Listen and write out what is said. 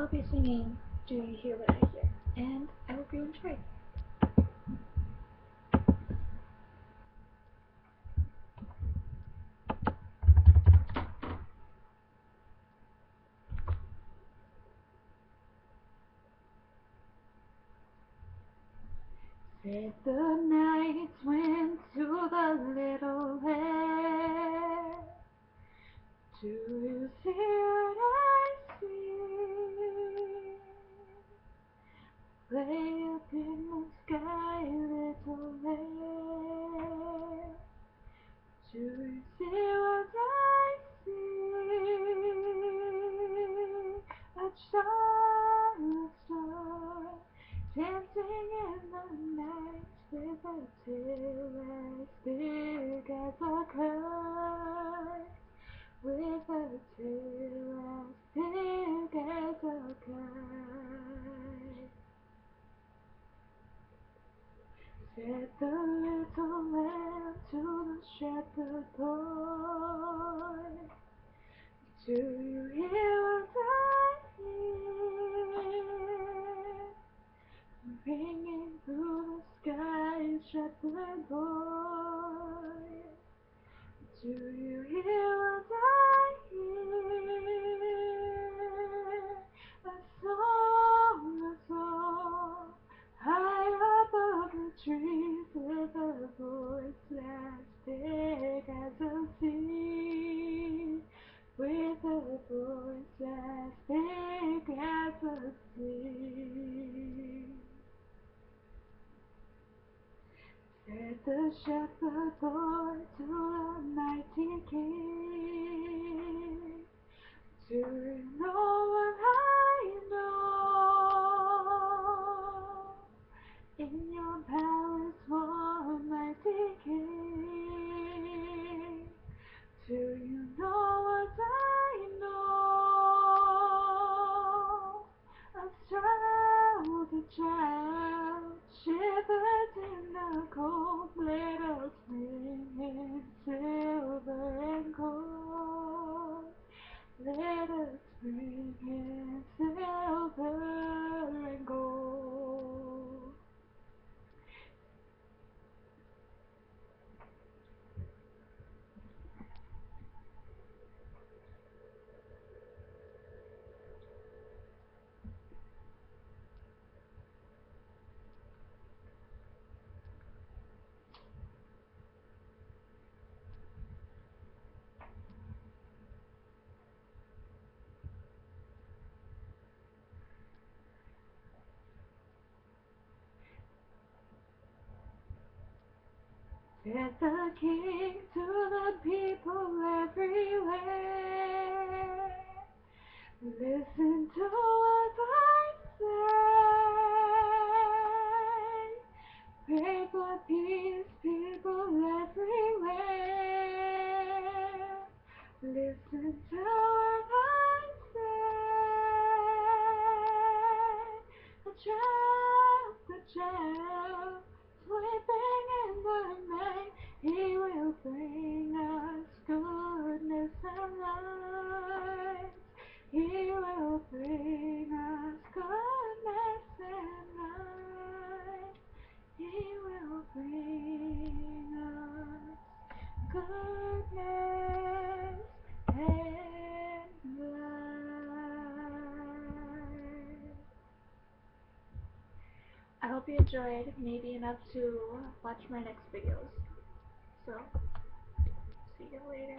will be singing Do You Hear What I Hear? And I hope you enjoy. Said the nights went to the little land. Do you see what I see? Way up in the sky, little land. Do you see what I see? A child star dancing in the night with a tail as big as a kite. With a tail as big as a kite. Said the little lamb to the shepherd boy, do you hear what I hear? Ringing through the sky, shepherd boy, do you hear what I hear? A song, high above the trees, with a voice as big as a sea. With a voice as big as a sea. Said the shepherd boy to the mighty king, do you know what I know? In your palace, one mighty king, do you know what I know? A child shivers in the cold, little spring in silver and gold. Let us bring in silver and gold. Said the king to the people everywhere, listen to what I say. Pray for peace, people everywhere. Listen to what I say. A child, sleeping in the night, he will bring us goodness and light. He will bring us goodness and light. He will bring us goodness and light. I hope you enjoyed, maybe enough to watch my next videos. So, see you later.